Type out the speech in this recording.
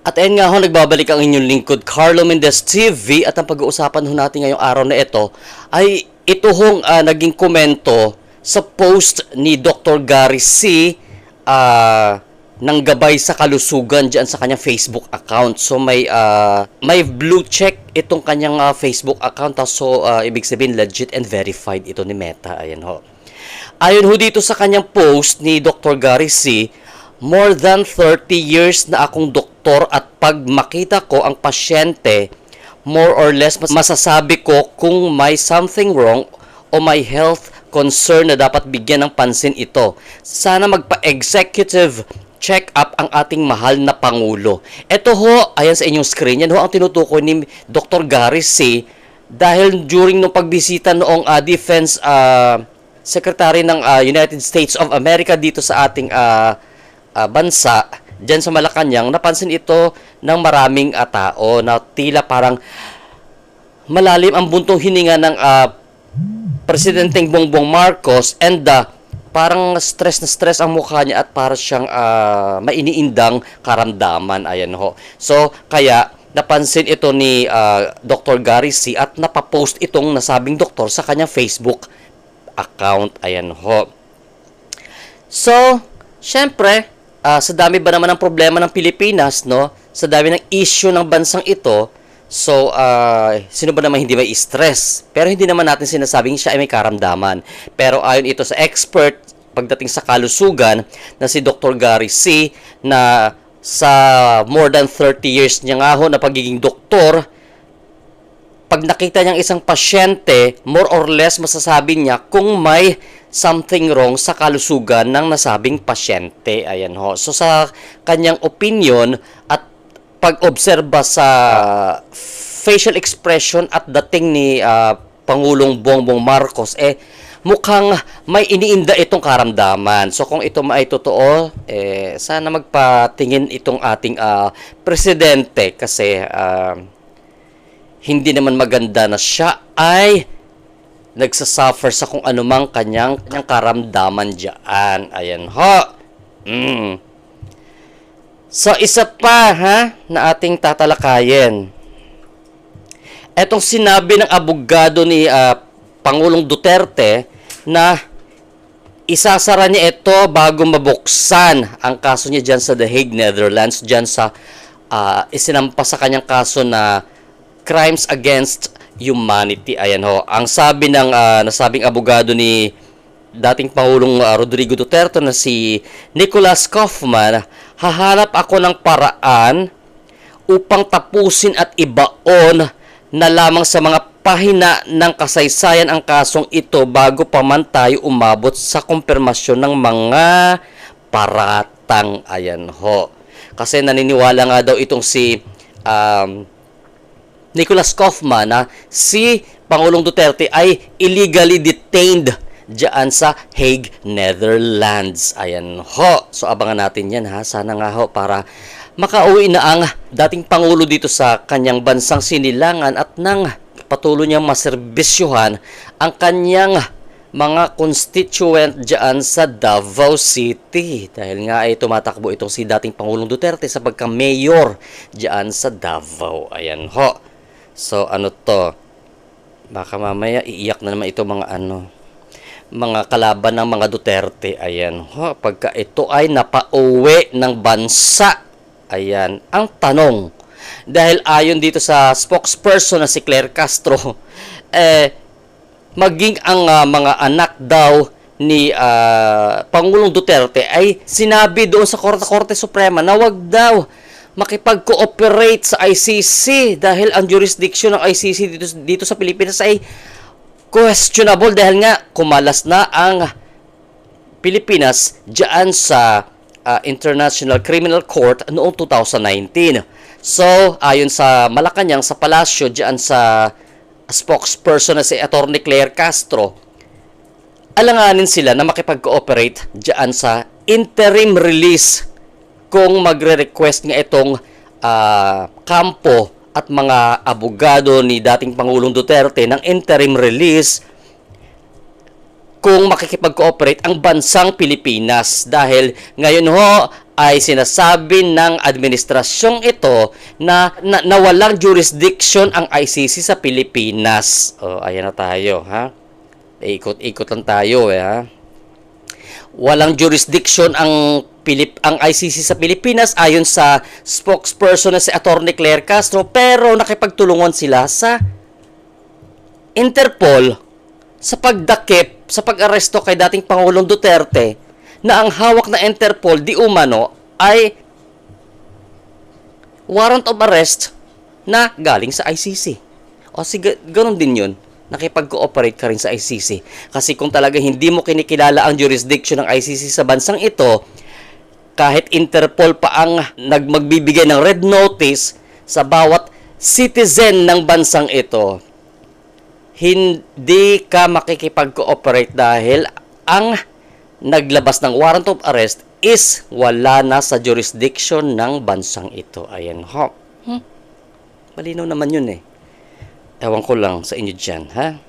At ayun nga ho, nagbabalik ang inyong lingkod, Carlo Mendez TV, at ang pag-uusapan ho natin ngayong araw na ito ay ito hong naging komento sa post ni Dr. Gary C. Ng gabay sa kalusugan dyan sa kanyang Facebook account. So may blue check itong kanyang Facebook account. So ibig sabihin legit and verified ito ni Meta. Ayan ho. Ayon ho dito sa kanyang post ni Dr. Gary C., more than 30 years na akong doktor at pag makita ko ang pasyente, more or less masasabi ko kung may something wrong o may health concern na dapat bigyan ng pansin ito. Sana magpa-executive check-up ang ating mahal na Pangulo. Ito ho, ayan sa inyong screen, yan ho ang tinutukoy ni Dr. Gary C. Dahil during nung pagbisita noong Defense Secretary ng United States of America dito sa ating bansa, dyan sa Malacanang, napansin ito ng maraming tao na tila parang malalim ang buntong hininga ng Presidenteng Bongbong Marcos and parang stress na stress ang mukha niya at para siyang mainiindang karamdaman. Ayan ho. So, kaya napansin ito ni Dr. Gary C. at napapost itong nasabing doktor sa kanyang Facebook account. Ayan ho. So, syempre, sa dami ba naman ng problema ng Pilipinas, no? Sa dami ng issue ng bansang ito, so, sino ba naman hindi may stress? Pero hindi naman natin sinasabing siya ay may karamdaman. Pero ayon ito sa expert pagdating sa kalusugan na si Dr. Gary C. na sa more than 30 years niya nga ho na pagiging doktor, pag nakita niyang isang pasyente, more or less masasabi niya kung may something wrong sa kalusugan ng nasabing pasyente. Ayan ho. So sa kanyang opinion at pag-obserba sa facial expression at dating ni Pangulong Bongbong Marcos, mukhang may iniinda itong karamdaman. So kung ito ay totoo, sana magpatingin itong ating presidente kasi hindi naman maganda na siya ay nagsasuffer sa kung anumang kanyang karamdaman dyan. Ayan ho. So, isa pa na ating tatalakayin. Etong sinabi ng abogado ni Pangulong Duterte na isasara niya ito bago mabuksan ang kaso niya dyan sa The Hague, Netherlands, dyan sa isinampa sa kanyang kaso na crimes against humanity. Ayan ho. Ang sabi ng nasabing abogado ni dating Pangulong Rodrigo Duterte na si Nicholas Kaufman, hahanap ako ng paraan upang tapusin at ibaon na lamang sa mga pahina ng kasaysayan ang kasong ito bago pa man tayo umabot sa kumpirmasyon ng mga paratang. Ayan ho. Kasi naniniwala nga daw itong si Nicholas Kaufman na si Pangulong Duterte ay illegally detained diyan sa Hague, Netherlands. Ayan ho. So abangan natin yan Sana nga ho para makauwi na ang dating Pangulo dito sa kanyang bansang sinilangan at nang patuloy niyang maserbisyuhan ang kanyang mga constituent diyan sa Davao City. Dahil nga ay tumatakbo itong si dating Pangulong Duterte sa pagka-mayor diyan sa Davao. Ayan ho. So ano to? Baka mamaya iiyak na naman ito mga kalaban ng mga Duterte. Ayan ho. Pagka ito ay napauwi ng bansa. Ayan. Ang tanong, dahil ayon dito sa spokesperson na si Claire Castro, maging ang mga anak daw ni Pangulong Duterte ay sinabi doon sa Korte Suprema na wag daw makipag-cooperate sa ICC dahil ang jurisdiction ng ICC dito sa Pilipinas ay questionable dahil nga kumalas na ang Pilipinas diyan sa International Criminal Court noong 2019. So, ayon sa Malacanang, sa palasyo diyan sa spokesperson na si Attorney Claire Castro, alanganin sila na makipag-cooperate diyan sa interim release kung magre-request nga itong kampo at mga abogado ni dating Pangulong Duterte ng interim release kung makikipag-cooperate ang bansang Pilipinas. Dahil ngayon ho ay sinasabi ng administrasyong ito na walang jurisdiction ang ICC sa Pilipinas. Ayan na tayo, ha? Ikot-ikot lang tayo, ha? Walang jurisdiction ang ICC sa Pilipinas ayon sa spokesperson na si Attorney Claire Castro, pero nakipagtulungan sila sa Interpol sa pagdakip, sa pag-aresto kay dating Pangulong Duterte, na ang hawak na Interpol di umano ay warrant of arrest na galing sa ICC. O sige, ganun din yun. Nakipag-cooperate ka rin sa ICC. Kasi kung talaga hindi mo kinikilala ang jurisdiction ng ICC sa bansang ito, kahit Interpol pa ang magbibigay ng red notice sa bawat citizen ng bansang ito, hindi ka makikipag-cooperate dahil ang naglabas ng warrant of arrest is wala na sa jurisdiction ng bansang ito. Ayan ho. Malinaw naman yun eh. Ewan ko lang sa inyo dyan, ha?